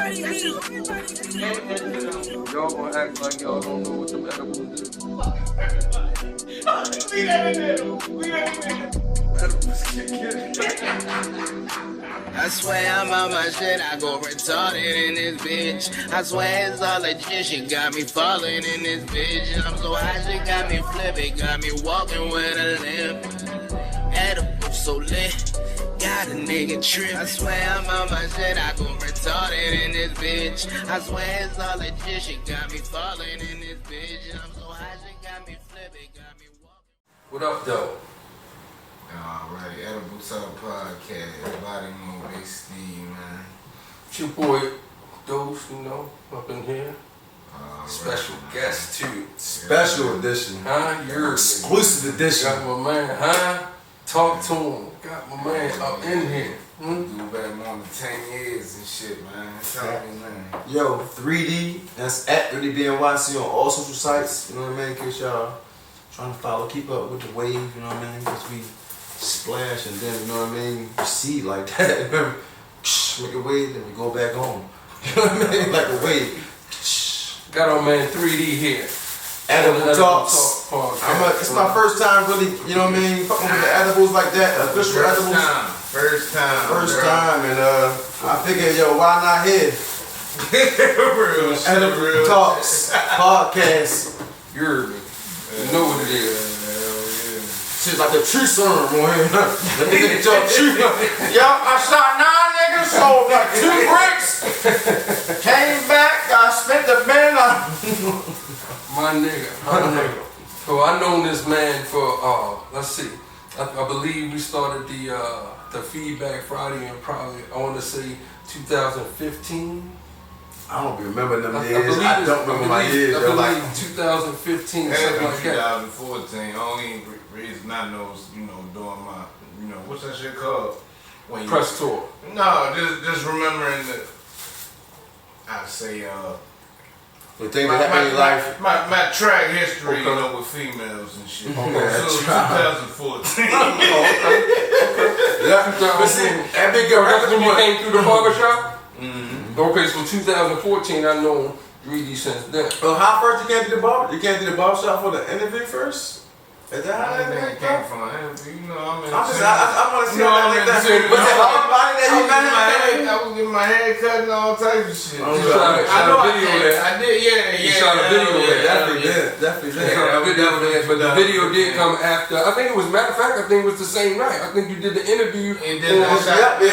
Y'all gonna act like y'all don't know what the edibles is. Leave that in there. Leave that in there. I swear I'm on my shit, I go retarded in this bitch. I swear it's all legit, she got me falling in this bitch. I'm so high, she got me flipping, got me walking with a limp. Edible so lit, got a nigga trip. I swear I'm on my shit, I go retarded in this bitch. I swear it's all legit, she got me falling in this bitch. I'm so high, she got me flipping, got me walking. What up, though? Alrighty, Edible Talk Podcast, Body Move, Big Steve, man. It's your boy, Dose, you know, up in here. Special guest, too. Special edition. Huh? You're exclusive edition. Got my man, huh? Talk to him. Got my man up in here. Do better more than 10 years and shit, man. Tell me, man. Yo, 3D, that's at 3DBNYC on all social sites, you know what I mean? In case y'all trying to follow, keep up with the wave, you know what I mean? Because we splash and then, you know what I mean, proceed like that. Make a wave, then we go back home. You know what I mean? Like a wave. Got our man 3D here. Edible Talks. It's my first time really, you know what I mean, fucking with the edibles like that, official edibles. First time, and I figured, yo, why not here? Edible Talks Podcast. You know what it is. Shit's like a true sermon, boy. The nigga talk true. Yo, I shot 9 niggas, sold like 2 bricks. Came back, I spent the man on. My nigga. So I known this man for let's see. I believe we started the Feedback Friday in probably, I want to say 2015. I don't remember them years. I don't remember my years. I believe 2015, something like that. 2014. Only reason I know is, you know, doing my, you know, what's that shit called? When you, press tour. No, just remembering the, I'd say, the thing that happened in your life. My track history, you know, with females and shit. Okay. So 2014. Yeah, but see, that big girl, that's when you came through the barbershop? Mm-hmm. Okay, so 2014, I know 3D since then. How first you came to the barber? You came to the barbershop for the interview first? Is that how that came from? You know, I'm in. I want to see how that like that. Was it everybody that you met? I was getting my hair cut and all types of shit. I know a video there. I did, yeah. You shot a video there. Definitely did. Shot a video there, but the video did come after. I think it was, matter of fact, I think it was the same night. I think you did the interview and then shot the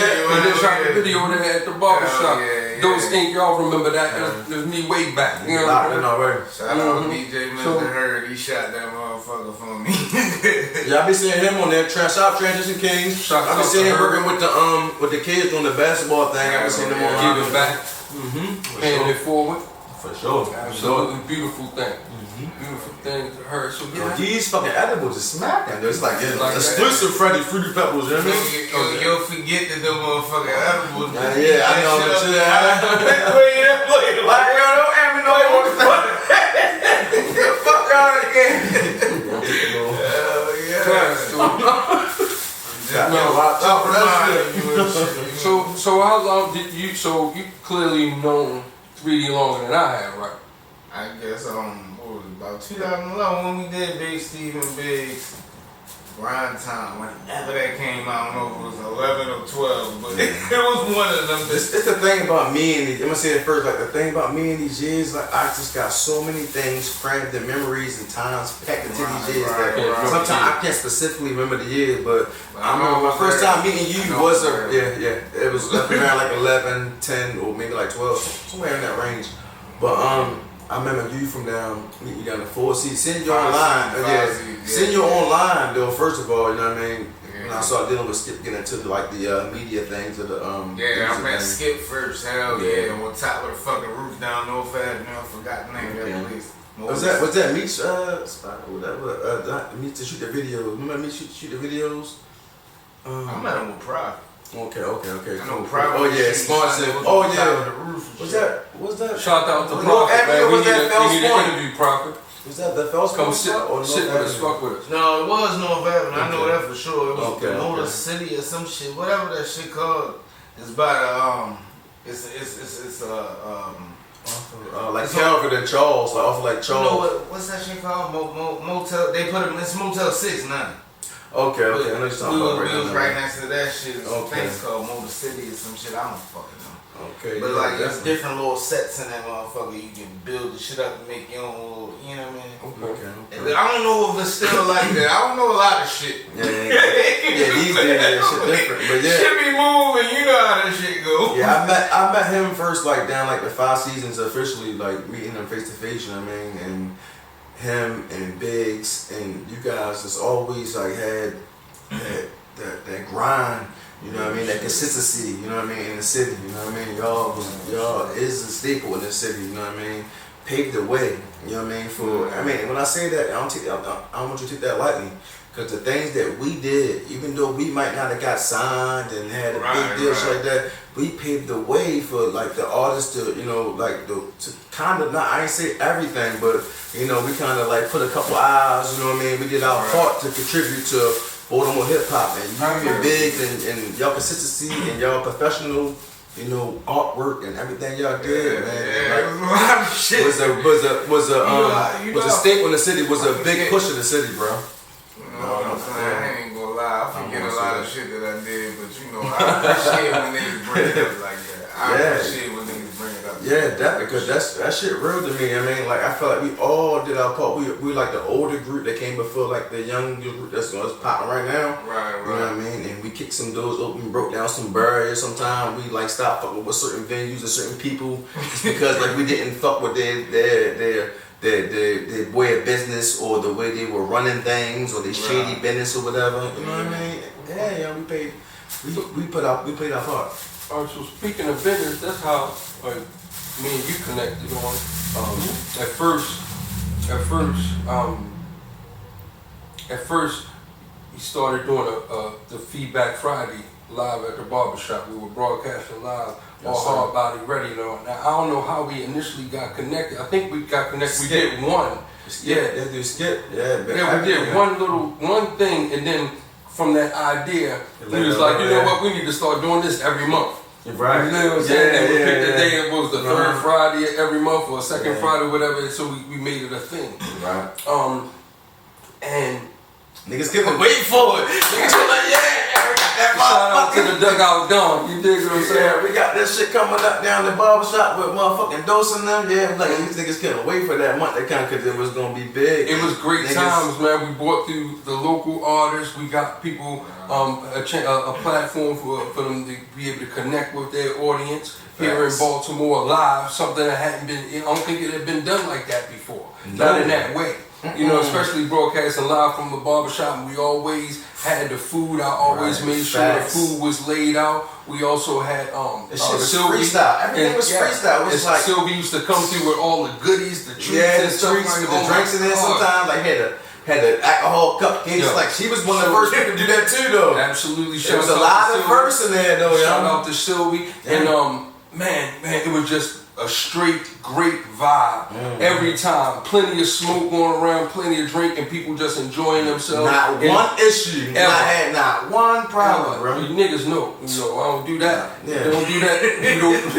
video there at the barbershop. Those ain't, y'all remember that? It was me way back. You know what I'm saying? Shout out to DJ Myzter Hurd. He shot that motherfucker for me. Yeah, I be seeing him on there. Transition Kings. I be seeing him working with the kids on the basketball thing. I be seeing them on giving back, paying it forward. For sure. Absolutely beautiful thing. Beautiful thing to her. So yeah, these fucking edibles are smacking. It's like exclusive that. Fruity Pebbles. You know what I mean? You'll forget that them motherfucking edibles. Yeah, I know. Like, yo, don't add me no more. Fuck out again. So how long did you? So you clearly known 3D longer than I have, right? I guess what was it, about 2011 when we did Big Steve and Big's Grind Time. Whenever that came out, I don't know if it was 11 or 12, but it was one of them. It's the thing about me and these, I'm gonna say it first, like the thing about me and these years, like I just got so many things crammed in memories and times packed into these years that sometimes I can't specifically remember the year, but I remember my first time meeting you was it was around like 11, 10, or maybe like 12, somewhere in that range. But I remember you from meeting you down the 4C, seeing you online. Seeing you online though, first of all, you know what I mean? When I started dealing with Skip, getting into the media things of the I met Skip first, hell yeah, and on top of the fucking roof down North Avenue, I forgot the name of that place. Was that Meech spot or whatever? Meech to shoot the video. Remember Meech shoot the videos? I met him with Pride. Okay. I know Private. Oh yeah, sponsored. Oh yeah. What's that? Shout out to Prophet, man. We need an interview, Prophet. Was that the Fells? Come sit with us, fuck with us. No, it was North Avenue. I know that for sure. It was okay. Motor City or some shit, whatever that shit called. It's by It's like Calvin and Charles, like off like Charles. You know what's that shit called? Motel. They put it. It's Motel 6 now. Okay. I know you're talking about we was right next to that shit. It's okay. things called Motor City or some shit. I don't fucking know. Okay. But like, there's different little sets in that motherfucker. You can build the shit up and make your own little, you know what I mean? Okay. I don't know if it's still like that. I don't know a lot of shit. Yeah, these days that shit different. But yeah. Shit be moving, you know how that shit go. Yeah, I met him first like down like the 5 seasons officially, like meeting him face to face, you know what I mean? And him and Biggs and you guys just always like had that grind. You know what I mean? That consistency, you know what I mean, in the city, you know what I mean? Y'all is a staple in the city, you know what I mean? Paved the way, you know what I mean? When I say that, I don't want you to take that lightly. Because the things that we did, even though we might not have got signed and had a big deal like that, we paved the way for like the artists to, you know, like to kind of not, I ain't say everything, but you know, we kind of like put a couple eyes, you know what I mean? We did our part to contribute to Baltimore hip hop, and you and Biggs and y'all consistency and y'all professional, you know, artwork and everything y'all did, man. Yeah, like, a lot of shit. Was a staple in the city. Was a big push in the city, bro. You know what I'm saying? I ain't gonna lie. I forget a lot of shit that I did, but you know, I appreciate when niggas bring it up like that. I appreciate when niggas bring it up. Yeah, definitely, because that shit real to me. I mean, like, I feel like we all did our part. We like the older group that came before, like the young group that's popping right now. Right. You know what I mean? And we kicked some doors open, broke down some barriers. Sometimes we like stopped fucking with certain venues and certain people just because like we didn't fuck with their way of business or the way they were running things or their shady business or whatever. You know what I mean? Yeah, we played our part. Alright, so speaking of business, that's how like me and you connected on. At first, we started doing the Feedback Friday live at the barbershop. We were broadcasting live. All Hard Body Radio. Now I don't know how we initially got connected. I think we got connected. We did one. Yeah, we did one thing, and then from that idea, we was like, you know what, we need to start doing this every month. Right. You know what I'm saying? And we picked the day, it was the third Friday every month or second Friday, whatever, so we made it a thing. Right. And niggas couldn't wait for it. Niggas were like, shout out to the Dugout Dawn, you dig what I'm saying? Yeah, we got this shit coming up down the barbershop with motherfucking Dose and them. Yeah, like these niggas couldn't wait for that month that kind because it was gonna be big. It was great times, man. We brought through the local artists. We got people a platform for them to be able to connect with their audience here in Baltimore live. Something that hadn't been. I don't think it had been done like that before. Not in that way. You know, especially broadcasting live from the barbershop. We always had the food. I always made sure the food was laid out. We also had Sylvie. Freestyle. Everything was freestyle. It was like Sylvie used to come through with all the goodies, the treats and stuff like with the drinks in there. Sometimes like had the alcohol cupcakes. Like she was one of the first people to do that too, though. Absolutely. There was a lot of firsts in there, though. Shout out to Sylvie and man, it was just a straight great vibe every time. Plenty of smoke going around, plenty of drink, and people just enjoying themselves. Not one issue. I had not one problem, bro. You niggas know. You know, I don't do that. Yeah. They don't do that. You niggas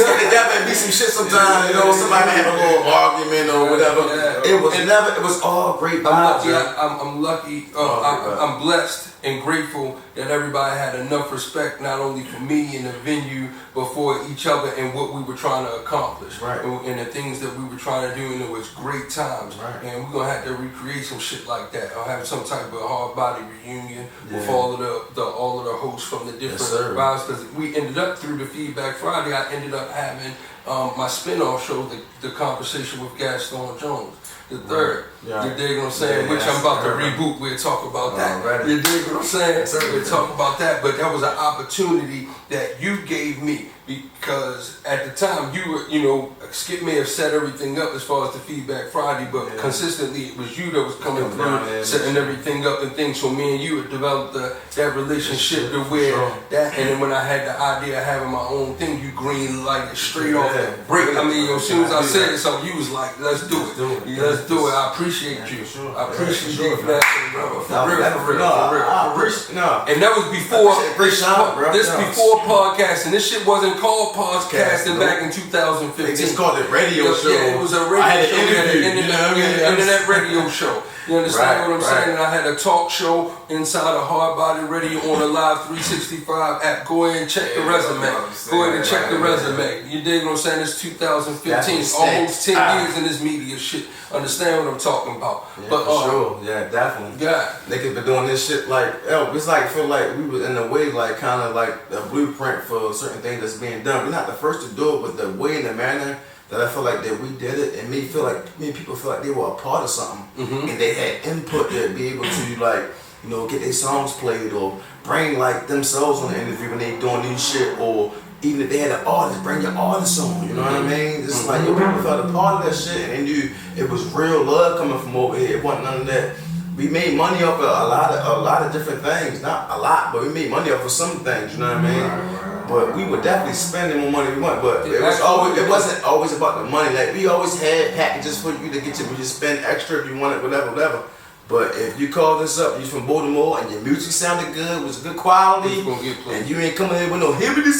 get together and be some shit sometimes. You know, somebody may have a little argument or whatever. It was never. It was all great vibes. I'm lucky. I'm blessed and grateful that everybody had enough respect, not only for me and the venue, but for each other and what we were trying to accomplish. Right. And the things that we were trying to do, and it was great times. Right. And we're gonna have to recreate some shit like that. I'll have some type of hard body reunion with all of the hosts from the different vibes. Because we ended up through the Feedback Friday, I ended up having my spin-off show, the Conversation with Gaston Jones III. Yeah. You dig what I'm saying? Which I'm about to reboot. We'll talk about that. You dig what I'm saying? We'll talk about that. But that was an opportunity that you gave me because at the time you were, Skip may have set everything up as far as the Feedback Friday, but consistently it was you that was coming through, setting everything up and things. So me and you had developed that relationship to where that, and then when I had the idea of having my own thing, you green lighted straight off the break. I mean, as soon as I said something, you was like, let's do it. Let's do it. I appreciate you. I appreciate you for that, brother. For real. And that was before before podcasting. This shit wasn't called podcasting back in 2015. They just called it radio show. Yeah, it was a radio show. We had an internet radio show. You understand what I'm saying? And I had a talk show inside of Hard Body Radio on the Live 365 app. Go ahead and check the resume. Go ahead and check the resume. You dig what I'm saying? It's 2015. Almost 10 years in this media shit. Understand what I'm talking about? Yeah, but for sure. Yeah, definitely. Yeah. Niggas been doing this shit like, it's like, feel like we was in a way like kind of like a blueprint for certain things that's being done. We're not the first to do it, but the way and the manner that I feel like that we did it, and many people feel like they were a part of something, and they had input to be able to like, get their songs played or bring like themselves on the interview when they doing new shit, or even if they had an artist, bring your artist on. You know what I mean? It's like people felt a part of that shit, and they knew it was real love coming from over here. It wasn't none of that. We made money off of a lot of different things. Not a lot, but we made money off of some things. You know what I mean? But we were definitely spending more money we want. But it wasn't always about the money. Like we always had packages for you to get you. We just spend extra if you want it, whatever. But if you called us up, you from Baltimore, and your music sounded good, was good quality, and you ain't coming in with no hibbity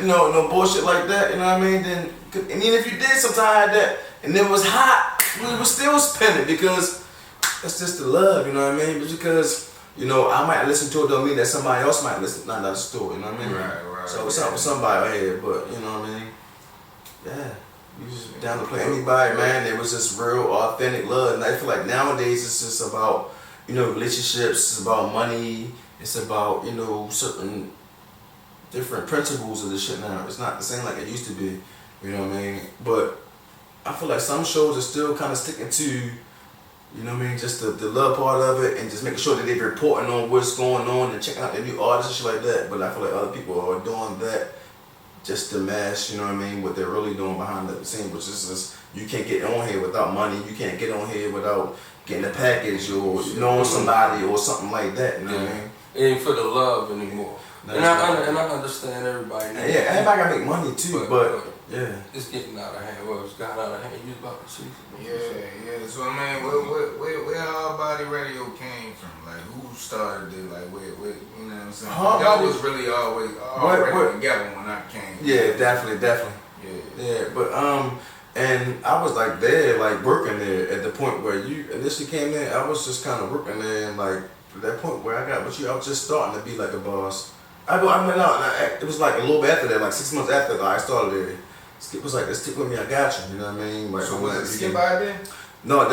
no bullshit like that. You know what I mean? Then, and even if you did sometimes that, and it was hot, we were still spending because that's just the love. You know what I mean? But because I might listen to it, don't mean that somebody else might listen. Not that story. You know what I mean? Right. So it's something somebody out here, but you know what I mean? Yeah. We just down to play anybody, man. It was just real, authentic love. And I feel like nowadays it's just about, relationships. It's about money. It's about, certain different principles of this shit now. It's not the same like it used to be. You know what I mean? But I feel like some shows are still kind of sticking to, just the love part of it, and just making sure that they're reporting on what's going on and checking out the new artists and shit like that. But I feel like other people are doing that just to mask, what they're really doing behind the scene, which is just, you can't get on here without money, you can't get on here without getting a package or knowing somebody or something like that, you know what I mean? It ain't for the love anymore. And I understand everybody. Yeah, everybody gotta make money too, but it's getting out of hand. Well, it's got out of hand. You was about to see something. Yeah. So I mean, where Hard Body Radio came from? Like, who started it? Like, where you know what I'm saying? Y'all was really always together when I came. Yeah, definitely. Yeah, but and I was like there, like working there at the point where you initially came in. I was just kind of working there, and like at that point where I got with you, I was just starting to be like a boss. I went out, and it was like a little bit after that, like 6 months after I started there. Skip was like, stick with me, I got you. You know what I mean? Like, so was it Skip idea? No,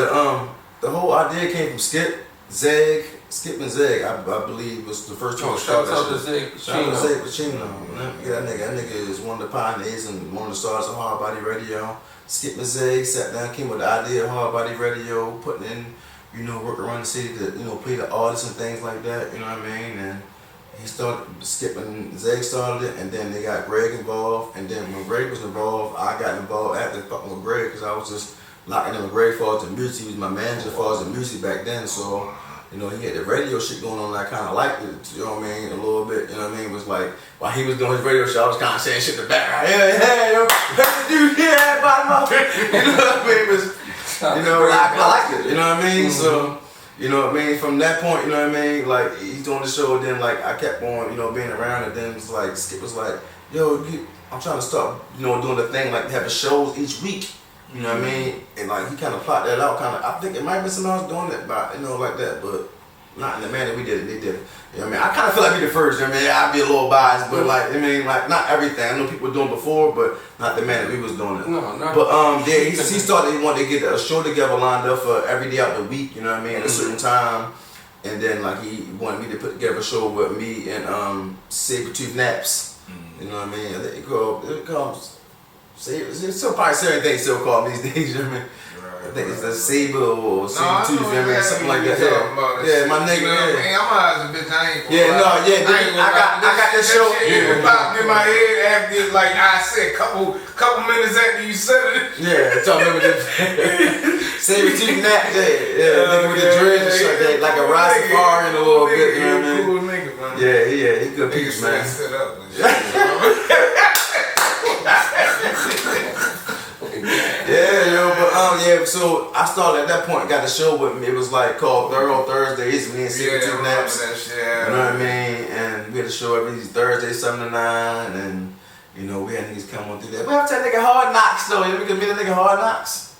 the whole idea came from Skip, Zeg, Skip and Zeg. I believe was the first one. Shout out to Zeg. Shout out to Zeg Pacino. Yeah, that nigga is one of the pioneers and one of the stars of Hard Body Radio. Skip and Zeg sat down, came with the idea of Hard Body Radio, putting in, work around the city to, play the artists and things like that. You know what I mean? And he started, Skip and Zeg started it, and then they got Greg involved, and then when Greg was involved, I got involved after fucking with Greg, because I was just locking in with Greg for the music. He was my manager for the music back then, so, he had the radio shit going on, and I kind of liked it, you know what I mean, a little bit, you know what I mean. It was like, while he was doing his radio show, I was kind of saying shit in the background, hey, dude, yeah, bottom up, you know what I mean. It was, I liked it, you know what I mean, so. You know what I mean? From that point, you know what I mean? Like, he's doing the show, and then, like, I kept on, being around, and then it's like, Skip was like, yo, I'm trying to start, doing the thing, like, having shows each week, you know what I mean? And, like, he kind of plotted that out, I think it might have been someone else doing it, but, like that, but not in the manner we did it, they did it. You know what I mean? I kind of feel like we the first, you know what I mean? I'd be a little biased, but, like, not everything. I know people were doing before, but not the manner we was doing it. No. But, he started, he wanted to get a show together lined up for every day out the week, you know what I mean, at a certain time. And then, like, he wanted me to put together a show with me and Sabertooth Naps. You know what I mean? I think it calls, it's still probably certain things still called these days, you know what I mean? I think it's a Saber or Sabertooth, you know what I mean? Something like that. Yeah, my nigga. I'm high as a bitch, I ain't. I got this the show. It popped in my head after, like I said, couple minutes after you said it. Yeah, so I remember that. Same tooth nap day. Yeah, nigga with the dreads and shit, like a Rastafarian a little bit, you know what I mean? Cool nigga, man. Yeah, he good piece, man. Set up and shit. Yeah, so I started at that point, got a show with me. It was like called Thorough Thursdays, me and Two Naps. That shit, you know what I mean? And we had a show every Thursday, 7 to 9, and you know, we had niggas come on through that. We have to tell nigga Hard Knocks though. You can meet a nigga Hard Knocks.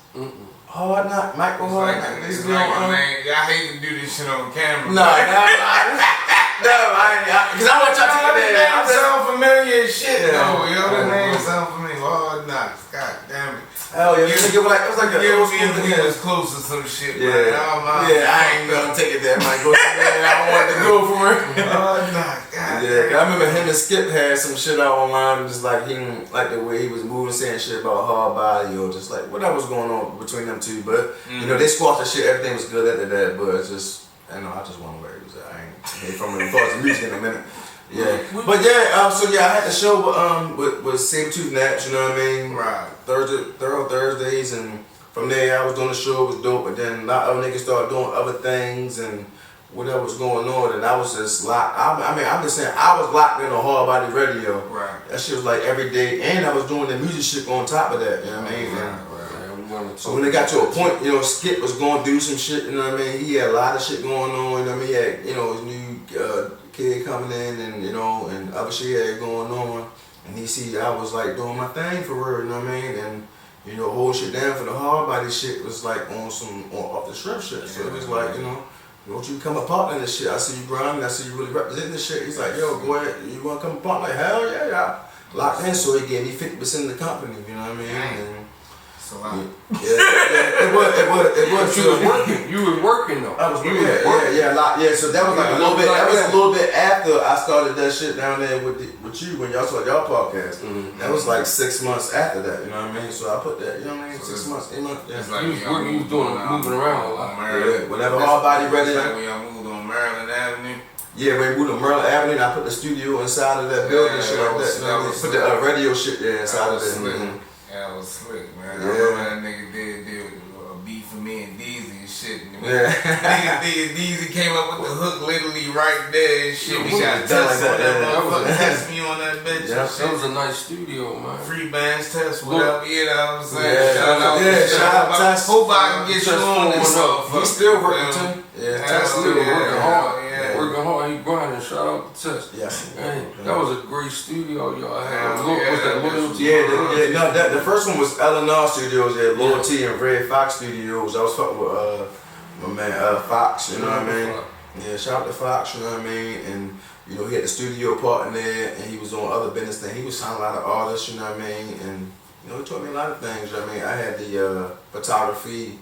Hard Knock, Michael Hard Knock. It's like, man, I hate to do this shit on camera. No, I because I want y'all to get that. That name sound familiar as shit, Yeah. though. Yo, that name sound familiar. Hard Knocks. God damn it. Hell yeah, nigga, it was like a old school nigga was close to some shit, man. Yeah, I ain't gonna take it there. I might go somewhere I don't want to go for it. Hard Knocks. God Yeah, damn. I remember him and Skip had some shit out online, just like he didn't like the way he was moving, saying shit about hard body or just like whatever was going on between them two. But you know, they squashed the shit. Everything was good after that. But it's just, I just want to where he was at. I ain't hear from him as music in a minute. Yeah, but yeah, so yeah, I had the show with Sabertooth Naps, you know what I mean? Right. Thorough Thursdays, and from there I was doing the show, it was dope, but then a lot of other niggas started doing other things and whatever was going on, and I was just locked. I'm just saying, I was locked in on hard body radio. Right. That shit was like every day, and I was doing the music shit on top of that, you know what I mean? So when it got to a point, you know, Skip was going through some shit, you know what I mean? He had a lot of shit going on, you know what I mean? He had, you know, his new kid coming in and, you know, and other shit he had going on. And he see I was like doing my thing for real, you know what I mean? And, you know, hold shit down for the hard body shit was like on off the strip shit. So it was like, you know, won't you come a partner in this shit? I see you grinding, I see you really representing this shit. He's like, yo, go ahead, you wanna come a partner? Like, hell yeah, yeah. Locked in, so he gave me 50% of the company, you know what I mean? And, it was. You was working though. I was working. Yeah. So that was like a little bit. That was a little bit after I started that shit down there with you when y'all started y'all podcast. That was like 6 months after that. You know what I mean? So I put that. You know what I mean? 6 months, 8 months. Yeah. It's like you was working. You was doing moving around a lot. Yeah. Whatever hard body ready. It's like when y'all moved on Maryland Avenue. Yeah, when we moved to Maryland Avenue, and I put the studio inside of that building, shit like that. You know, put the radio shit there inside of it. Yeah, it was slick, man. Yeah. I remember that nigga did a beat for me and Deezy and shit. And Deezy came up with the hook literally right there and shit. We got tests on that motherfucker. Test me on that bitch. Yeah, and That was a nice studio, man. free bands test, whatever, you know what I'm saying? Yeah, shout out. Test. Hope I can get you on this motherfucker. He's still working too. Yeah, Test still working hard. Yeah. Working hard, he grinding. Shout out to Test. Yes. Man, that was a great studio y'all had. Yeah, Was that Loyalty? The first one was L&R Studios, Loyalty and Red Fox Studios. I was fucking with my man Fox, you know what I mean? Yeah, shout out to Fox, you know what I mean? And you know, he had the studio part in there, and he was on other business things. He was signing a lot of artists, you know what I mean? And you know, he taught me a lot of things, you know what I mean? I had the photography,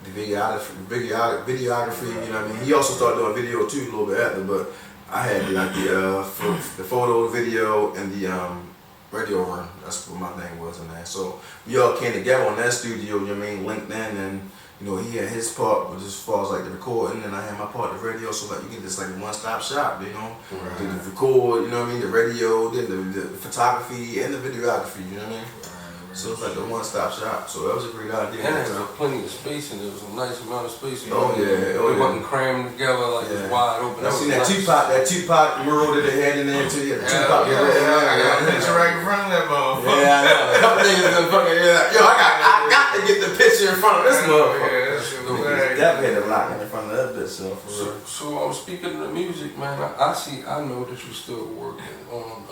the videography, you know what I mean? He also started doing video too a little bit after, but I had like the photo, video, and the radio run. That's what my thing was in that. So we all came together on that studio, you know what I mean, linked in, and you know, he had his part, but as far as like the recording, and I had my part, the radio, so like you get this like one-stop shop, you know? Right. The record, you know what I mean, the radio, then the photography, and the videography, you know what I mean? So it's like a one-stop shop. So that was a great idea. And there was plenty of space, and there was a nice amount of space. Oh yeah, It wasn't crammed together like it was wide open. I seen that Tupac mural that they had in there too. Yeah, the Tupac. I got a picture right in front of that motherfucker. Yeah, I know. A couple niggas in fucking yo, I got to get the picture in front of this motherfucker. Yeah, that shit was bad. Definitely had a lot in front of that bitch. So Speaking of the music, man, I know that you're still working on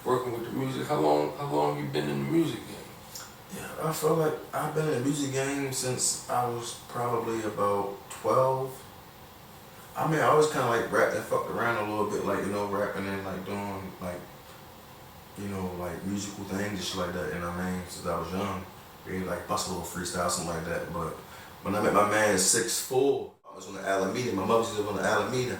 working with the music. How long you been in the music game? Yeah, I feel like I've been in the music game since I was probably about 12. I mean, I always kind of like rapped and fucked around a little bit, like, you know, rapping and like doing like, you know, like musical things and shit like that, you know what I mean, since I was young. Really like bust a little freestyle, something like that. But when I met my man 6'4", I was on the Alameda. My mother lived on the Alameda.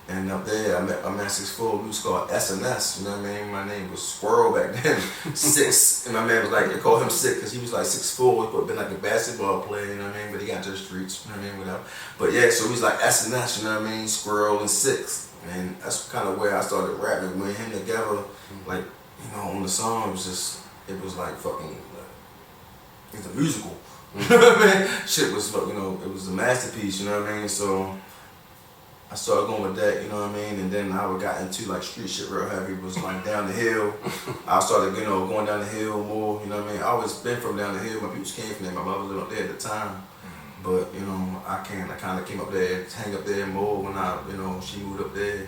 And up there, I met my man 6'4", we was called SNS, you know what I mean? My name was Squirrel back then, 6, and my man was like, they called him 6 because he was like 6'4", but been like a basketball player, you know what I mean? But he got to the streets, you know what I mean, whatever. But yeah, so he was like SNS, you know what I mean? Squirrel and 6, And that's kind of where I started rapping. When him together, like, you know, on the song, it was like fucking, it's a musical. You know what I mean? Shit was, you know, it was a masterpiece, you know what I mean? So I started going with that, you know what I mean? And then I got into like street shit real heavy. It was like down the hill. I started, you know, going down the hill more, you know what I mean? I always been from down the hill. My people came from there. My mother lived up there at the time. But, you know, I kind of came up there, hang up there more when I, you know, she moved up there.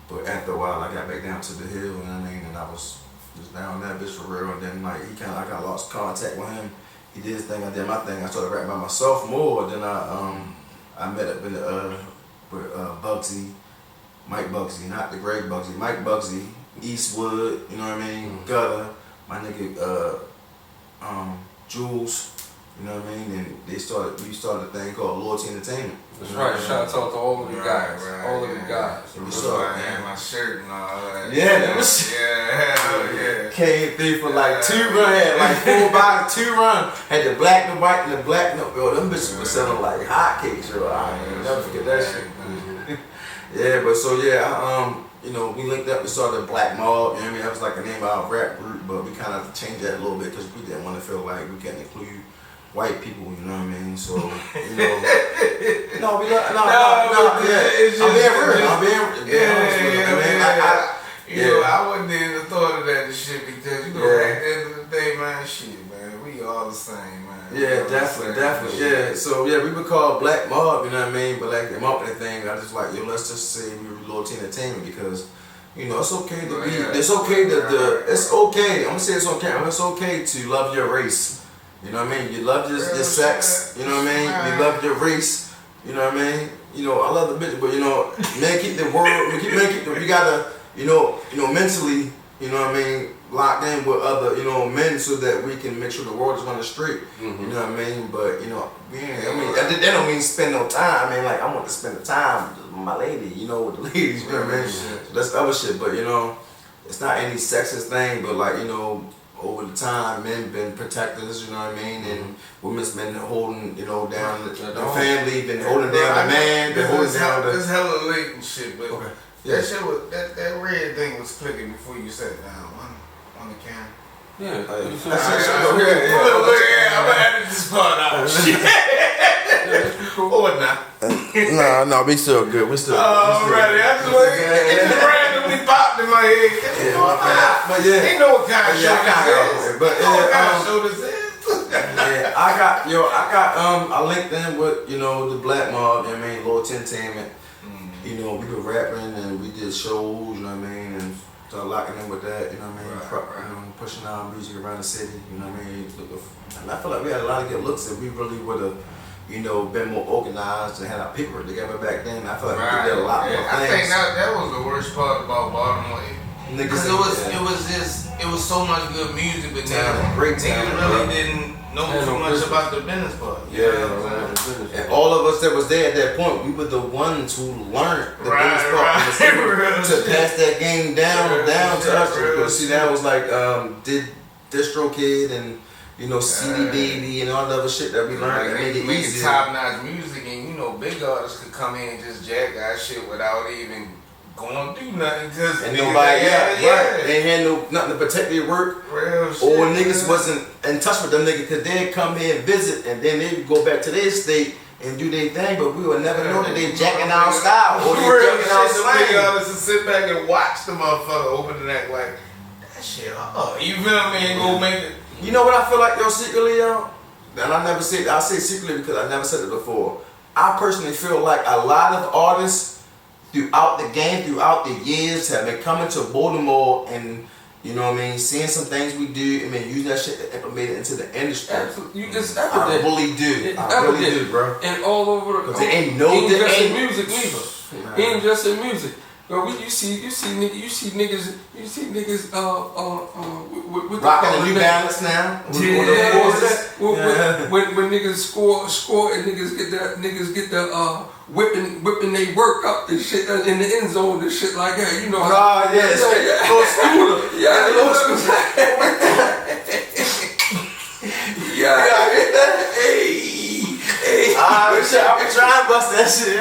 But after a while, I got back down to the hill, you know what I mean? And I was just down that bitch for real. And then, like, I got lost contact with him. He did his thing, I did my thing. I started rapping by myself more. Then I met up with Bugsy, Mike Bugsy, not the great Bugsy, Mike Bugsy, Eastwood, you know what I mean? Gutter, my nigga Jules. You know what I mean? And we started a thing called Loyalty Entertainment. That's right. Shout out to all of the guys. All of the guys. We started having my shirt and all that. Yeah, that was. Yeah. Came through for like 2 run, had like 4 bottles, 2 run. Had the black and the white and the black. No, yo, them bitches were selling like hotcakes, yo. I ain't never forget that shit. Yeah, but so yeah, you know, we linked up. We started Black Mob. You know what I mean? That was like the name of our rap group, but we kind of changed that a little bit because we didn't want to feel like we couldn't include white people, you know what I mean? So, you know, no, yeah. I'm being real. I wouldn't even have thought of that shit because, you know, at the end of the day, man, shit, man, we all the same, man. Yeah, definitely. Yeah, so yeah, we would call Black Mob, you know what I mean? But like the marketing thing, I just like, yo, let's just say we were Loyalty Entertainment because, you know, it's okay to be, it's okay to, it's okay, I'm gonna say it's okay, it's okay to love your race. You know what I mean? You love your sex, you know what I mean? You love your race, you know what I mean? You know, I love the bitch, but you know, man, keep the world, you gotta, you know, mentally, you know what I mean, locked in with other, you know, men so that we can make sure the world is running straight. You know what I mean? But, you know, that don't mean spend no time. I mean, like, I want to spend the time with my lady, you know, with the ladies, you know what I mean? So that's the other shit, but, you know, it's not any sexist thing, but, like, you know, over the time, men been protectors, you know what I mean, and women's been holding, you know, down the family, been holding down the man, been holding down the... It's hella late and shit, but that shit was, that red thing was clicking before you sat down on the camera. Yeah. Look, I'm gonna edit this part out. Or not. No, we still good. We still. Alrighty, I just like it just randomly popped in my head. But yeah, ain't know what kind of show this is. But what kind of show this is. Yeah, I linked in with, you know, the Black Mob. You know what I mean, Loyalty Entertainment. You know, we were rapping and we did shows. You know what I mean, and started locking in with that. You know what I mean, you know, pushing our music around the city. You know what I mean. And I feel like we had a lot of good looks if we really would have, you know, been more organized and had our paperwork together back then. I feel like we did a lot more things. I think that was the worst part about Baltimore. Because it was so much good music, but niggas really didn't know too much about the business part. And all of us that was there at that point, we were the ones who learned the business part to pass that game down to us. Because see, that was like did DistroKid and, you know, CD Baby and all the other shit that we learned that made it easier. Top-notch music, and you know, big artists could come in and just jack our shit without even going through nothing. And nobody, they had nothing to protect their work. Real shit, or niggas wasn't in touch with them niggas because they'd come here and visit and then they'd go back to their state and do their thing, but we would never know that they jacking our style or they jacking our slang. Big artists to sit back and watch the motherfucker open the neck like, that shit, you feel me, and go make it. You know what I feel like, yo, secretly, yo? And I say secretly because I never said it before. I personally feel like a lot of artists throughout the game, throughout the years, have been coming to Baltimore and, you know what I mean, seeing some things we do and then using that shit to implement it into the industry. Absolutely. It's evident. I really do. I really do, bro. And all over the country. Ain't just in music neither. Ain't just in music. But you see niggas with rocking the New Balance now. When niggas score and niggas get the whipping they work up and shit in the end zone and shit like that. You know how? Little scooter. Little scooter. Yeah. I I've been trying to bust that shit.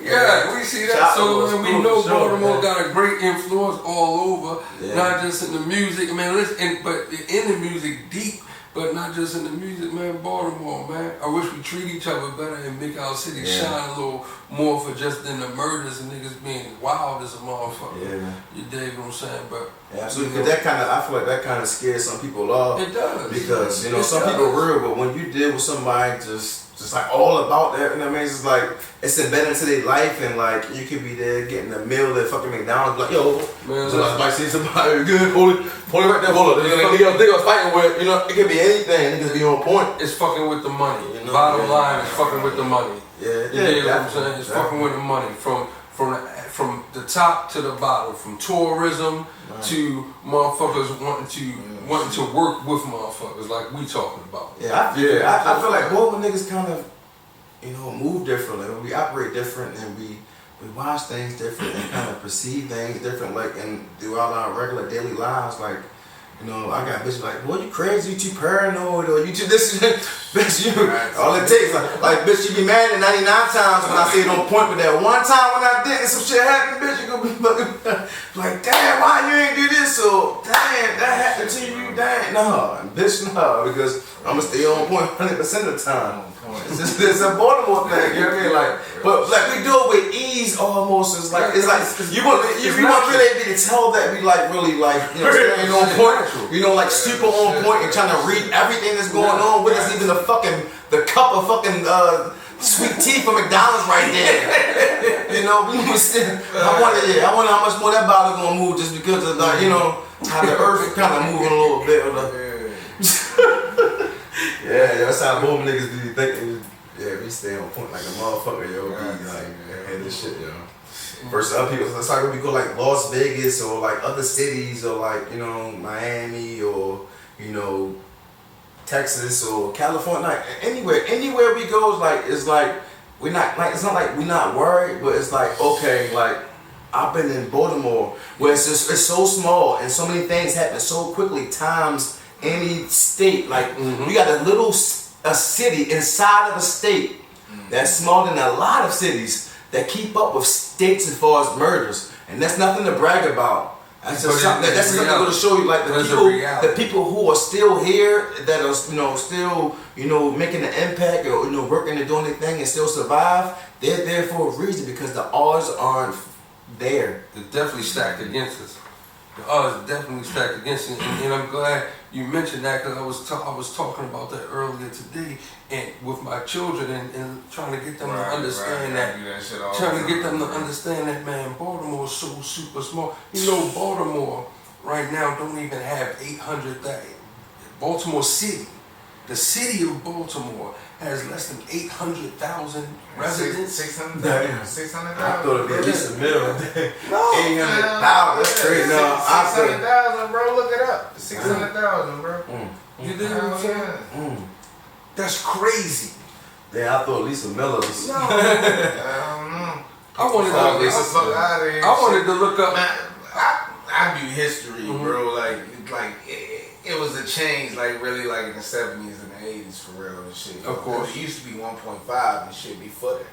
Yeah, we see that. So and we know Baltimore got a great influence all over, not just in the music. Man, but in the music deep. But not just in the music, man. Baltimore, man. I wish we treat each other better and make our city shine a little more for just than the murders and niggas being wild as a motherfucker. Yeah. You dig what I'm saying? But absolutely. Because I feel like that kind of scares some people off. It does. Because some people are real, but when you deal with somebody just like all about that, you know what I mean? It's like it's embedded into their life, and like you could be there getting a meal at fucking McDonald's, like yo, man, so I might see somebody good, hold it right there, hold it. They was fighting with, it could be anything. Niggas be on point. It's fucking with the money. Bottom line, it's fucking with the money. Yeah, you know what I'm saying? It's fucking with the money from the top to the bottom, from tourism to motherfuckers wanting to work with motherfuckers like we talking about. I feel like both niggas kind of, move differently. We operate different, and we watch things different and kind of perceive things different, like and throughout our regular daily lives, like. I got bitches like, boy, you crazy, you too paranoid, or you too this, bitch, all it takes, like, bitch, you be mad at 99 times when I say it on point, but that one time when I did and some shit happened, bitch, you gonna be like, damn, why you ain't do this, so, damn, that happened to you, damn, no, bitch, no, because I'm gonna stay on point 100% of the time. It's a Baltimore thing, you know what I mean? Like, but like we do it with ease almost. It's like you want really be to tell that we like really like staying on point, like super on point and trying to read everything that's going on. With us, even the cup of fucking sweet tea from McDonald's right there. I wonder how much more that bottle gonna move just because of how the earth kind of moving a little bit. Yeah, that's how both niggas be thinking. Yeah, we stay on point like a motherfucker, yo. Be like, hey, this shit, yo. Versus other people, it's like when we go like Las Vegas or like other cities or like, Miami or, Texas or California, like anywhere we go, it's like we're not like it's not like we're not worried, but it's like okay, like I've been in Baltimore where it's so small and so many things happen so quickly times any state, like we got a city inside of a state that's smaller than a lot of cities that keep up with states as far as murders, and that's nothing to brag about. That's just something to show you, like the people who are still here that are still making an impact or working and doing their thing and still survive. They're there for a reason because the odds aren't there. They're definitely stacked against us. The odds definitely stacked against it, and I'm glad you mentioned that because I was talking about that earlier today, and with my children and trying to get them to understand that, man, Baltimore is so super small. Baltimore right now don't even have 800,000. Baltimore City, the city of Baltimore has less than 800,000 residents. 600,000. I thought it'd be at least a million. 800,000. That's crazy. No, 600,000, bro. Look it up. 600,000, bro. You did what I'm saying? That's crazy. Yeah, I thought at least a million. No, I don't know. I wanted to look up. Man, I view history, bro. Like it was a change, like really, like in the 70s and the 80s for real and shit. Of course, it used to be 1.5 and shit be footing.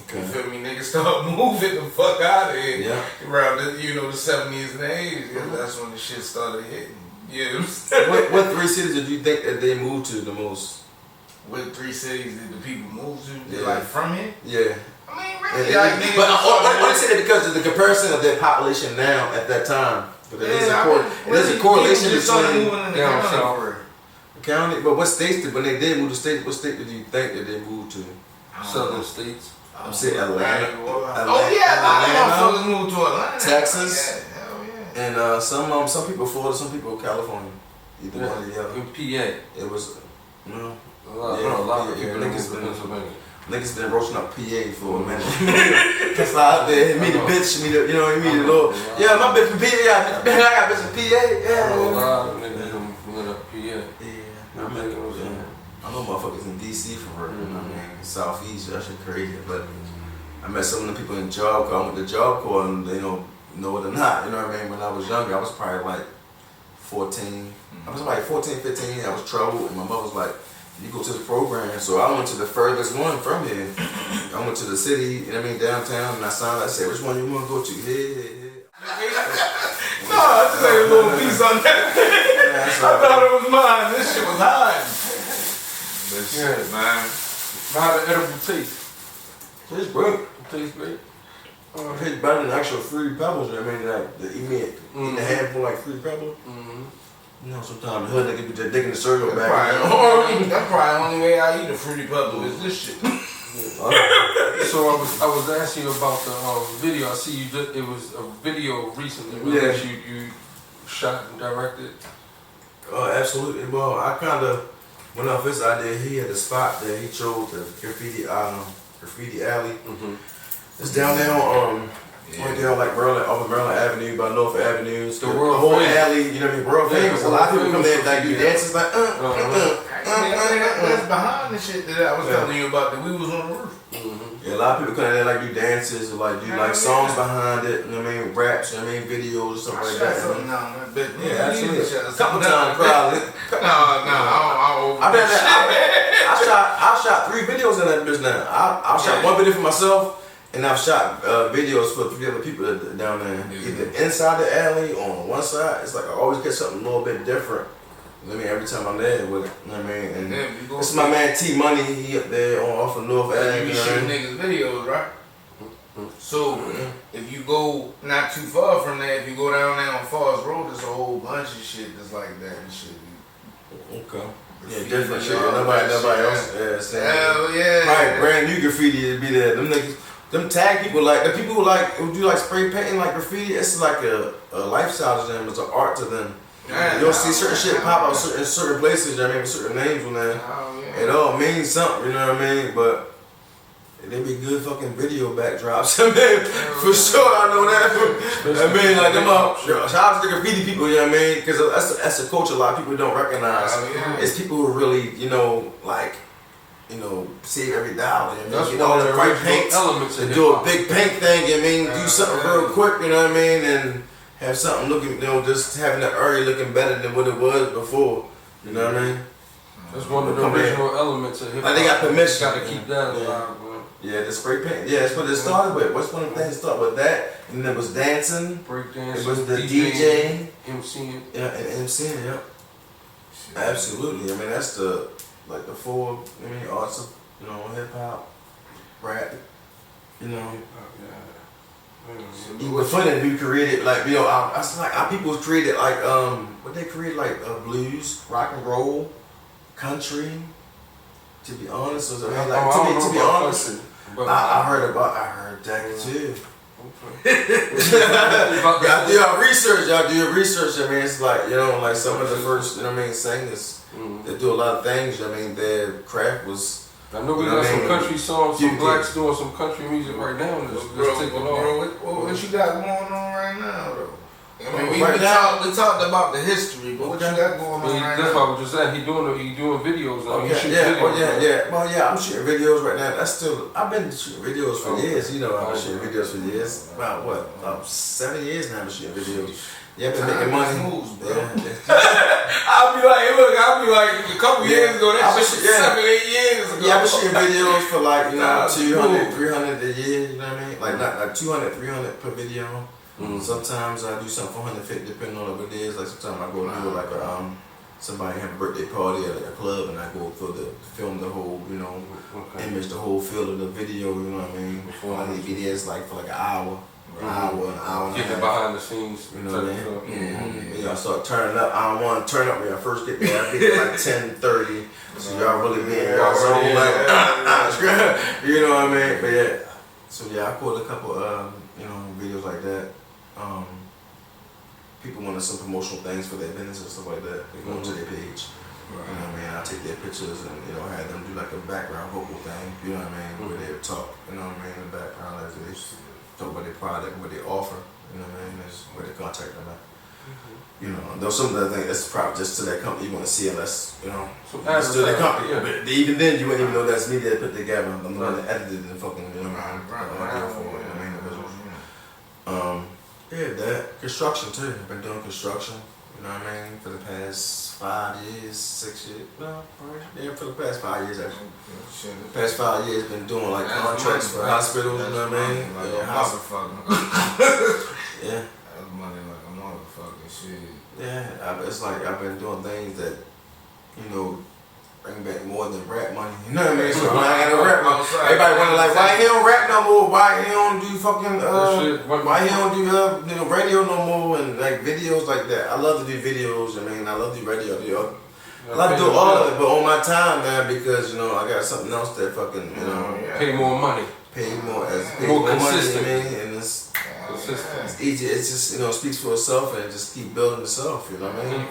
Okay. You feel me? Niggas start moving the fuck out of here. Yeah. Around the 70s and the 80s. Yeah, that's when the shit started hitting. Yeah. What three cities did you think that they moved to the most? What three cities did the people move to? Yeah. Like from here? Yeah. I mean, really, but I say that because of the comparison of their population now at that time. There's a correlation between down south. County, but what states when they did move to states? What state did you think that they moved to? Southern states. I'm saying Atlanta. Oh yeah, Atlanta. Moved to Atlanta. Texas. Yeah, hell yeah. And some people Florida, some people California. Either one or the other. In PA. It was a lot of people niggas been Pennsylvania. Niggas been roaching up PA for a minute. Just out there, meet a bitch, meet a little. Yeah, my bitch from PA. I got bitch from PA. Yeah. A lot of niggas from up PA. Yeah. I know motherfuckers in DC for real. I mean, Southeast, that shit crazy. But I met some of the people in Job Corps. I went to Job Corps and they know it or not. You know what I mean? When I was younger, I was probably like 14. I was like 14, 15. I was troubled, and my mother was like, you go to the program. So I went to the furthest one from here. I went to the city, you know what I mean, downtown, and I signed. I said, which one you want to go to? No, I just had a little piece on that. I thought it was mine. This shit was hiding. But shit, man. How the edible taste? Tastes great. It tastes great. It tastes better than actual Fruity Pebbles. I mean, like eating a handful like Fruity Pebbles. You know, sometimes the hood niggas be just digging the cereal back. That's probably the only way I eat a Fruity Pebble is this shit. So I was asking you about the video. I see you did, it was a video recently that you shot and directed. Oh, absolutely. Well, I kind of went off his idea. He had a spot that he chose, the graffiti alley. It's down there on right there on like Maryland, off of Maryland Avenue by North Avenue. The whole alley, you know what I mean? World famous. A lot of people come there like do dances like That's behind the shit that I was telling you about that we was on the roof. Yeah, a lot of people come there like do dances or like do like songs behind it, you know what I mean? Raps, you know what I mean? Videos or something like that. Yeah, absolutely. A couple times probably. I shot 3 videos in that bitch now. I shot 1 video for myself. And I've shot videos for 3 other people down there. Either inside the alley or on one side. It's like I always get something a little bit different. You know what I mean? Every time I'm there with it. You know what I mean? And this is my man T Money. He up there off of North Avenue. You be shooting niggas videos, right? So if you go not too far from there, if you go down there on Forest Road, there's a whole bunch of shit that's like that and shit. Okay. Yeah, different shit. Nobody else. Hell yeah. Probably brand new graffiti to be there. Them niggas. Them tag people, like the people who do like spray painting like graffiti, it's like a lifestyle to them, it's an art to them. You'll see certain shit pop out in certain places, you know what I mean, with certain names on there. It all means something, you know what I mean? But they be good fucking video backdrops. I mean, for sure, I know that. I mean, like them up. Shout out to the graffiti people, you know what I mean? Because that's a culture a lot of people don't recognize. It's people who really, you know, like, you know, save every dollar. You know, that's all the bright paints. And do a big paint thing. I mean, do something real quick. You know what I mean, and have something looking. You know, just having the area looking better than what it was before. You know what I mean? That's one of the original elements of hip hop. Like they got permission. Got to keep that alive. Yeah, the spray paint. Yeah, that's what it started with. What's one of the things that started with that? And then it was dancing. Breakdancing. It was the DJ. MCing. Yeah, and MCing. Yep. Absolutely. I mean, that's the. Like the 4, I mean, arts of, you know, hip hop, rap, you know. Even funny we created like, you know, I was like our people created like what they created like blues, rock and roll, country. To be honest, to be honest, I heard that too. Y'all do your research. I mean, it's like, you know, like some of the first, you know what I mean, singers. They do a lot of things. I mean, their craft was. I know we got some country songs, some blacks doing some country music right now. That's taking off. What you got going on right now, though? I mean, we talked about the history, but what you got going on right now? That's what I was just saying. He doing videos now. Well, yeah, I'm shooting videos right now. I've been shooting videos for years. You know, I've been shooting videos for years. About what? About 7 years now I've been shooting videos. Yeah, I've been making money. I'll be like, a couple years ago, that shit was 7, 8 years ago. Yeah, I've been shooting videos for like, you know, 200, 300 a year, you know what I mean? Like 200, 300 per video. Sometimes I do something for 150 depending on what it is. Like sometimes I go do like somebody have a birthday party at a club and I go film the whole, you know, image, the whole feel of the video, you know what I mean? I need videos like for like an hour. An hour and a half. Getting behind the scenes. You know what I mean? Yeah, I start turning up. I don't want to turn up when I first get there. I get like 10:30. So y'all really be in y'all zone like, you know what I mean? But yeah. So yeah, I pulled a couple you know, videos like that. People wanted some promotional things for their business and stuff like that. They go to their page. You know what I mean? I take their pictures and, you know, have them do like a background vocal thing. You know what I mean? Where they talk, you know what I mean, in the background as they talk about their product, what they offer, you know what I mean? That's where they contact them at. You know, though some of the things that's probably just to that company you want to see unless, you know, it's to that company. Yeah. But even then you wouldn't even know that's me that put together. I'm the one that edited and fucking, you know, audio for it, you know what I mean? Yeah, that. Construction too. I've been doing construction. You know what I mean? For the past 5 years, 6 years, no, yeah, for the past 5 years actually. The past 5 years been doing like contracts for hospitals. You know what I mean? Like yeah, a motherfucker. Yeah. That's money like a motherfucker. Shit. Yeah, it's like I've been doing things that, you know, bring back more than rap money. You know what I mean? So I ain't got no rap money. Everybody wonder like, why he don't rap no more? Why he don't do fucking why he don't do you know, radio no more and like videos like that? I love to do videos. I mean, I love to do radio. I love to do all of it, but on my time, man, because you know I got something else that fucking you know pay more money, pay more consistent, money, and it's consistent. It's easy. It just speaks for itself and just keep building itself. You know what I mean? And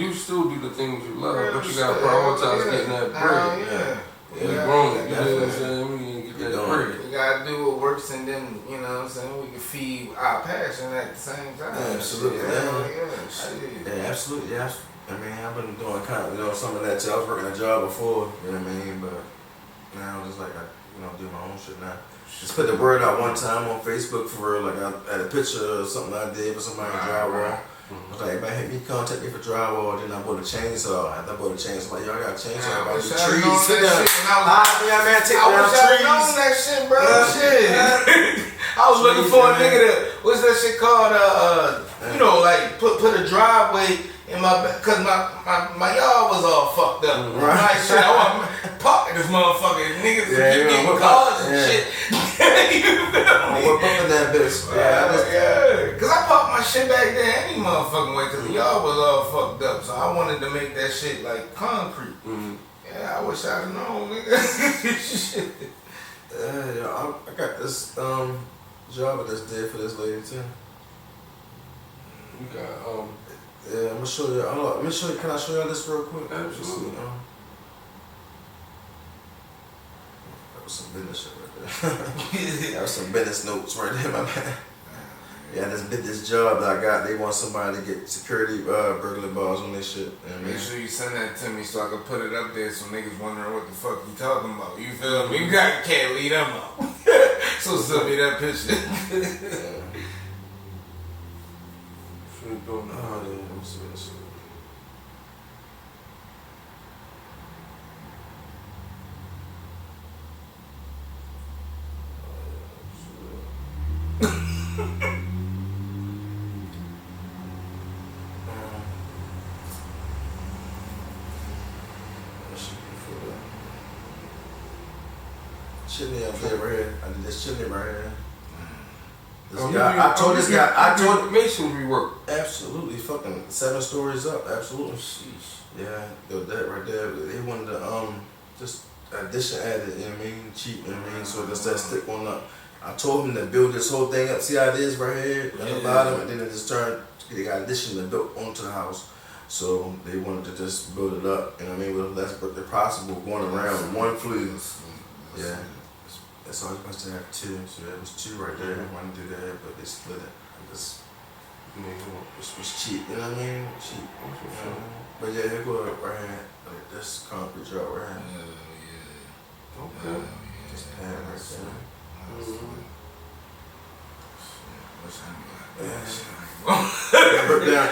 you can still do the things you love, but you gotta prioritize getting that bread. You grown, you know what I'm saying? We need to get that bread. We gotta do what works, and then you know what I'm saying. We can feed our passion at the same time. Yeah, absolutely. Yeah, absolutely. Yeah. I mean, I've been doing kind of, you know, some of that too. I was working a job before, you know what I mean? But now it's like I, you know, do my own shit now. Just put the word out one time on Facebook for real, like I had a picture of something I did for somebody in drywall. I was like, everybody hit me, contact me for drywall. Then I bought a chainsaw. After I bought a chainsaw, like, yo, I got a chainsaw. I got the trees. Sit down. Yeah, man, take down trees. I known that shit, bro. Shit. I was looking for a nigga that, what's that shit called? You know, like put a driveway in my, cause my yard was all fucked up. Right. Shit, I want to park in this motherfucker. Niggas keep getting cars and shit. You feel me? We're bumping that bitch. Yeah. Cause I parked my shit back there any motherfucking way, cause the yard was all fucked up. So I wanted to make that shit like concrete. Yeah, I wish I'd known, nigga. Shit. Yeah, I got this job that's dead for this lady too. You got yeah, I'm gonna show you. Let me show you. Can I show y'all this real quick? Absolutely. That was some business shit right there. That was some business notes right there, my man. Yeah, this job that I got, they want somebody to get security burglar bars on this shit. Make sure you send that to me so I can put it up there so niggas wondering what the fuck you talking about. You feel me? You can't leave them out. So send me that picture. Oh, yeah, let me see this. Chimney up there right here. I did this chimney right here. I told masonry work. Absolutely, fucking 7 stories up. Absolutely. Yeah, that right there. They wanted to just addition added. You know what I mean? Cheap. You know what I mean? So just that stick one up. I told them to build this whole thing up. See how it is right here at the bottom, and then it just turned. They got addition to built onto the house. So they wanted to just build it up. You know what I mean? With less brick than possible, going around one flue. Yeah. That's all supposed to have 2, so there was 2 right there. I wanted to do that, but they split it. This was cheap, you know what I mean? Cheap. But yeah, they go right here, like this concrete job right here. Okay. Just pad right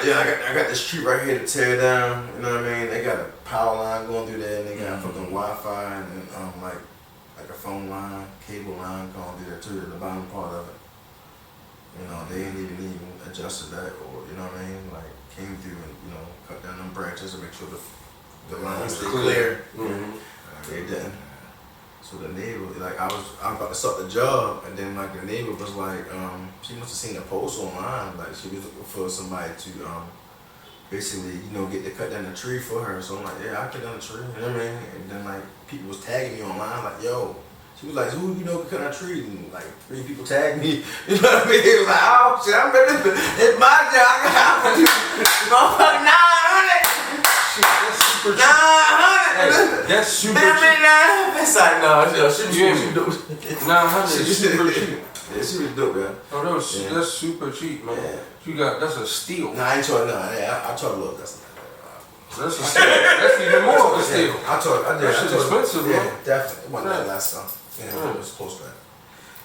there. I got the street right here to tear down. You know what I mean? They got a power line going through there, and they got fucking Wi-Fi and like a phone line, cable line going through there too, the bottom part of it. You know, they ain't even adjusted that, or you know what I mean? Like came through and you know cut down them branches to make sure the lines stay clear. They didn't. So the neighbor, like I was about to start the job, and then like the neighbor was like, she must have seen a post online, like she was looking for somebody to basically, you know, get to cut down the tree for her. So I'm like, yeah, I cut down the tree. You know what I mean? And then like people was tagging me online, like, yo. She was like, who you know can cut down a tree? And like 3 people tagged me. You know what I mean? It was like, oh shit, I'm ready. It's my job. Motherfucker, 900. Shit, that's super cheap. 900. That's super cheap. It's like, no, she dope. 900 is super cheap. Yeah, she was dope, yeah. Oh, that's super cheap, man. Yeah. You got, that's a steal. Nah, I ain't trying, I tried a little that's That's a steal. That's even more of a steal. I did. That shit expensive, yeah, man. definitely. It wasn't that last time. Yeah, it was close to that.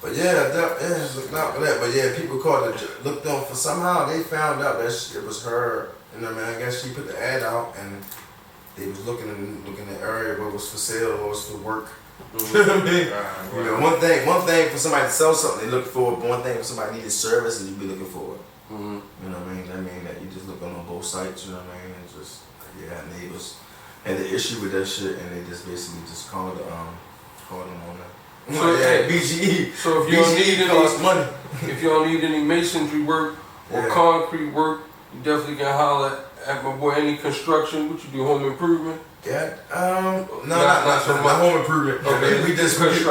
But yeah, looked out for that. But yeah, people looked on for somehow they found out that it was her. You know what I mean? I guess she put the ad out and they was looking in the area what was for sale, what was for work. You know what I mean? You know, one thing for somebody to sell something they look for it, but one thing for somebody needed service and you be looking for it. You know what I mean? That mean that you just looking on both sites. You know what I mean? And just neighbors had the issue with that shit and they just basically just called them on that. So BGE. So if you don't need any money, if you don't need any masonry work or concrete work, you definitely can holler at my boy. Any construction, what you do, home improvement? Yeah, not home improvement. Okay,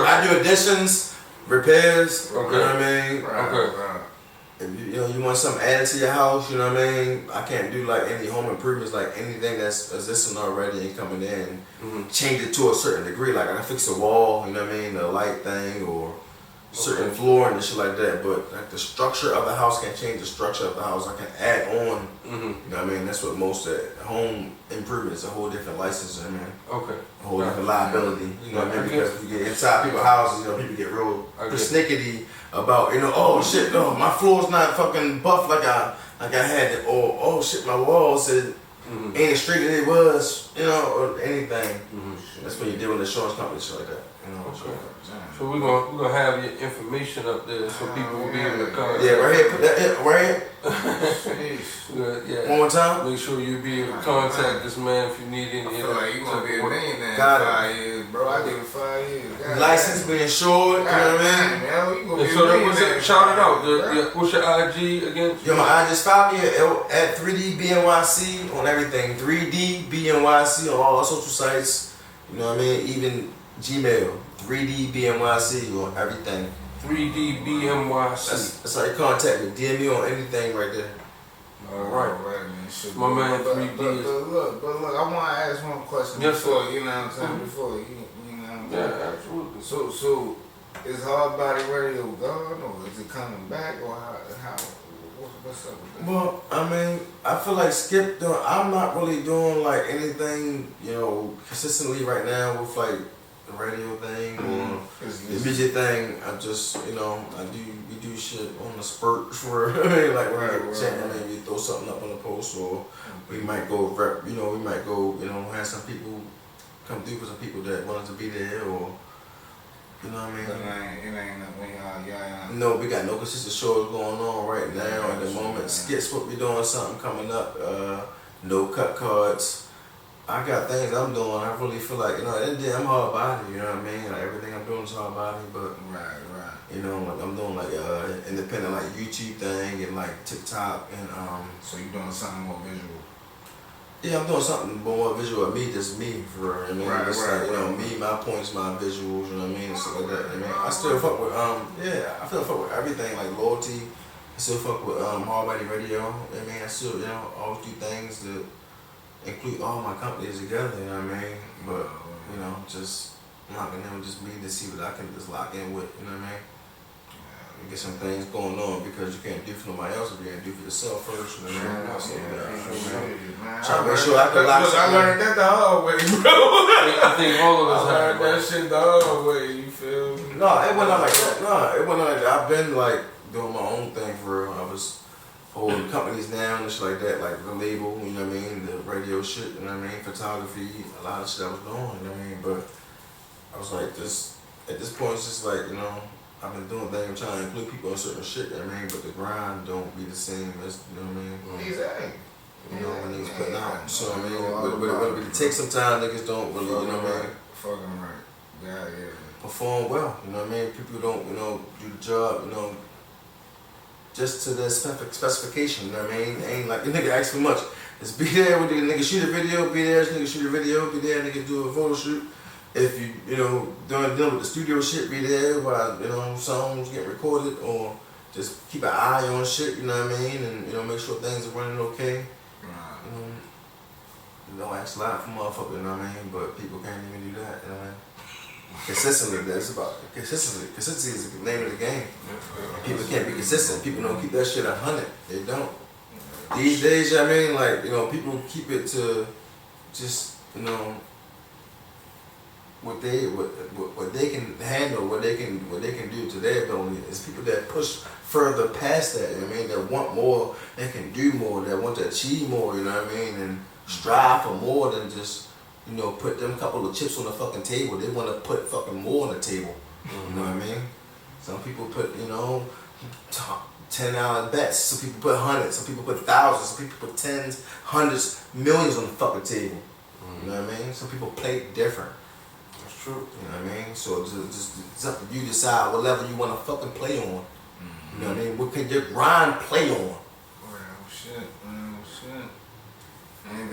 I do additions, repairs. Okay. You know what I mean? Okay. If you want something added to your house, you know what I mean? I can't do like any home improvements, like anything that's existing already and coming in, change it to a certain degree. Like I can fix a wall, you know what I mean, a light thing or certain flooring and shit like that. But like the structure of the house can change the structure of the house. I can add on, you know what I mean? That's what most home improvement is, a whole different license, you know what I mean? Okay. A whole different liability, you know what I mean? Because if you get inside people's houses, you know, people get real persnickety about, oh shit, no, my floor's not fucking buff like I had it, or oh shit, my wall said ain't as straight as it was, or anything. That's when you deal with insurance companies, shit like that, Okay. So we're gonna have your information up there so people will be able to contact. Yeah, right here, put that in, right here. One more time. Make sure you be able to contact this man if you need any. I feel like you gonna be a millionaire in 5 years, bro. I give it 5 years. License, be insured, you know what I mean? You gonna be a so millionaire. shout it out. What's your IG again? Yo, my IG, just follow me at 3DBNYC on everything. 3DBNYC on all social sites. You know what I mean? Even Gmail. 3DBNYC on everything. 3DBNYC. That's how you contact me. DM me on anything right there. Alright, man. My man 3D. But look, I want to ask one question before, you know what I'm saying? Before, you know what I'm saying? Yeah, absolutely. So is Hard Body Radio gone, or is it coming back, or how what's up with that? Well, I mean, I feel like Skip I'm not really doing like anything, consistently right now with like the radio thing or the music thing. I just, we do shit on the spurt for like when I get chatting, maybe throw something up on the post, or we might go rep, we might go, have some people come through for some people that wanted to be there, or you know what I mean? No, we got no consistent shows going on right now at the moment. Skip's what we doing something coming up, no cut cards. I got things I'm doing. I really feel like, I'm hard body, you know what I mean? Like everything I'm doing is hard body, but right. Like I'm doing like independent like YouTube thing and like TikTok and So you doing something more visual? Yeah, I'm doing something more visual of me, just me for real. Me, my points, my visuals, you know what I mean, and stuff like that. I mean, I still fuck with I still fuck with everything like loyalty. I still fuck with Hard Body Radio. I mean, I still always do things that include all my companies together, you know what I mean? But, just locking in with just me to see what I can just lock in with, you know what I mean? And get some things going on because you can't do for nobody else if you can't do for yourself first, you know what I mean? Try to make sure I can lock something. I learned that the hard way, bro. I think all of us learned that shit the hard way, you feel me? No, it wasn't like that. No, it wasn't like that. I've been like doing my own thing for real. I was holding companies down and shit like that, like the label, you know what I mean, the radio shit, you know what I mean, photography, a lot of shit I was doing, you know what I mean, but I was like, at this point, it's just like, I've been doing things, I'm trying to include people in certain shit, you know what I mean, but the grind don't be the same as, you know what I mean? Exactly. When niggas putting out, so I mean, but it takes some time, niggas don't really, you know what I mean? Fucking right. Yeah. Perform well, you know what I mean? People don't, do the job, just to the specification, you know what I mean? Ain't like the nigga ask for much. Just be there with the nigga shoot a video, be there, nigga shoot a video, be there, nigga do a photo shoot. If you, dealing with the studio shit, be there while, songs get recorded, or just keep an eye on shit, you know what I mean? And, make sure things are running okay. Don't ask a lot from motherfuckers, you know what I mean? But people can't even do that, you know what I mean? Consistently, that's about consistency. Consistency is the name of the game. People can't be consistent. People don't keep that shit 100. They don't. These days, you know what I mean, like, people keep it to just, what they can handle, what they can do to their ability is people that push further past that. You know what I mean, that want more, that can do more, that want to achieve more. You know what I mean, and strive for more than just put them couple of chips on the fucking table. They want to put fucking more on the table. You know what I mean? Some people put $10 bets. Some people put hundreds. Some people put thousands. Some people put tens, hundreds, millions on the fucking table. You know what I mean? Some people play different. That's true. You know what I mean? So it's up to you to decide what level you want to fucking play on. You know what I mean? What can your grind play on? Shit. And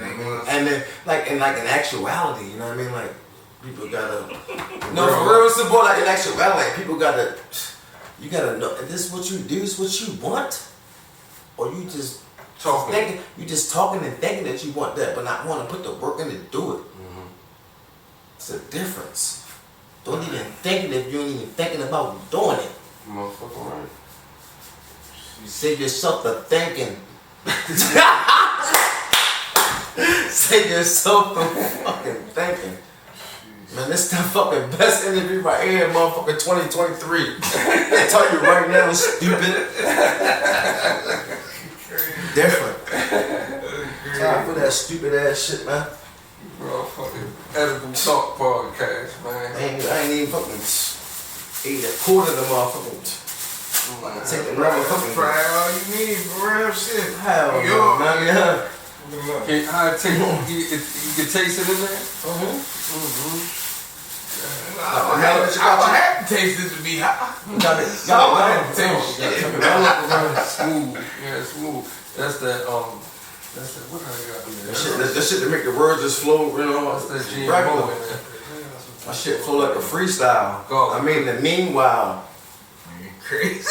then, in actuality, you know what I mean? Like, people gotta. No, for real, it's about like in actuality, like, people gotta. You gotta know, is this what you do? Is what you want? Or you just talking? You just talking and thinking that you want that, but not want to put the work in to do it. It's a difference. Don't even think it if you ain't even thinking about doing it. Motherfucker, right? Save yourself the thinking. Save yourself the fucking thinking. Man, this is the fucking best interview right here, motherfucker, 2023. I tell you right now, stupid. Different. Time for that stupid ass shit, man. Bro, fucking Edible Talk podcast, man. I ain't even fucking ate a quarter of the motherfucking. Take the motherfucking fry all you need for real shit. Hell no, man. Yeah. You can taste it in there? I have to taste this to be hot. Smooth. Yeah, smooth. That's that, what I got in there? That shit that make the words just flow, That's that GMO in there. My shit flow like a freestyle. Go. I mean, the meanwhile. You crazy.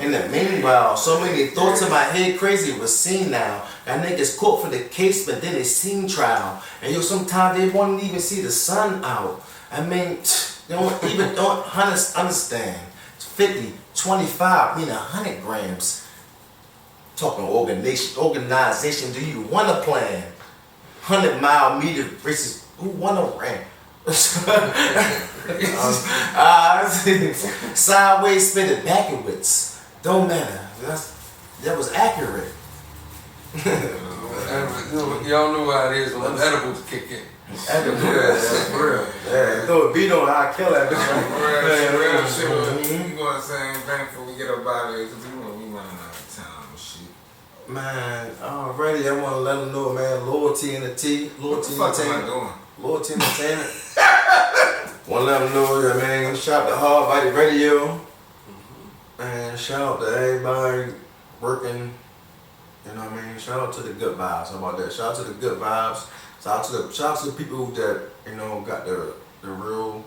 In the meanwhile, so many thoughts in my head crazy was seen now. Got niggas caught for the case, but then they seen trial. And sometimes they won't even see the sun out. I mean, they don't understand. 50, 25, 100 grams. Talking organization, do you want a plan? 100-mile meter races, who want a ram? Sideways, spin it backwards. Don't matter. That was accurate. Y'all know how it is when the edibles kick in. Edibles, yeah, for real. Yeah, throw a beat on, I'll kill that bitch. Real shit. We going to say anything before we get up out of here, because we running out of time and shit. Man, already I want to let them know, man, loyalty in the T. Loyalty in the T. What the fuck am I doing? Loyalty Entertainment. Want to let them know that, man. Shout out to Hard Body Radio. And shout out to everybody working. You know what I mean? Shout out to the good vibes. How about that? Shout out to the good vibes. Shout out to the people that got the real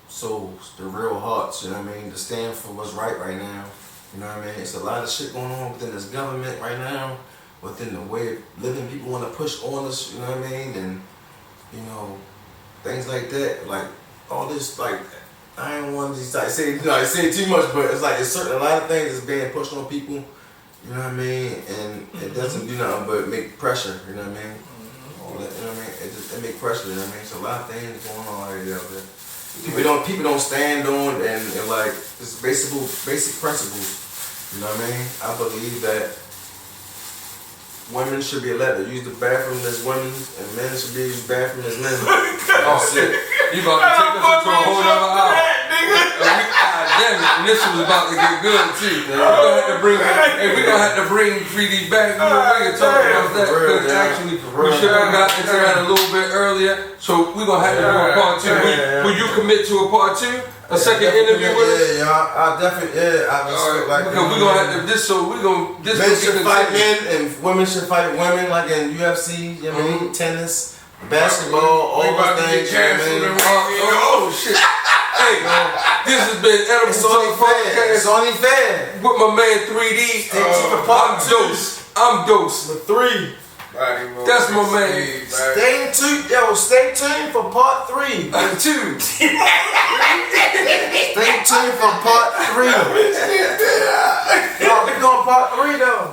souls, the real hearts. You know what I mean? To stand for what's right now. You know what I mean? It's a lot of shit going on within this government right now. Within the way of living, people want to push on us, you know what I mean? And, things like that, like, all this, like, I ain't want to say too much, but it's like, a lot of things is being pushed on people, you know what I mean? And it doesn't do nothing but make pressure, you know what I mean? You know what I mean? It make pressure, you know what I mean? So a lot of things going on out there. People don't stand on and like, just basic principles, you know what I mean? I believe that women should be allowed to use the bathroom as women, and men should be using the bathroom as men. Oh shit! You about to take us into a whole other hour. Damn it! And this was about to get good too. We're gonna have to bring 3D back. We can talk about that because actually we should have got into that a little bit earlier. So we're gonna have to do a part 2. Will you commit to a part 2? A second interview with us? Yeah, I definitely, I just like because we're gonna have to men should fight men and women should fight women, like in UFC, you know what I mean? Tennis, basketball, all those things. Oh shit! Hey, this has been Edible Talk Podcast. It's only fair. With my man 3D. I'm Dose. With 3. That's my man. Stay tuned for part 3. 2. Stay tuned for part 3. Yo, we going part 3 though.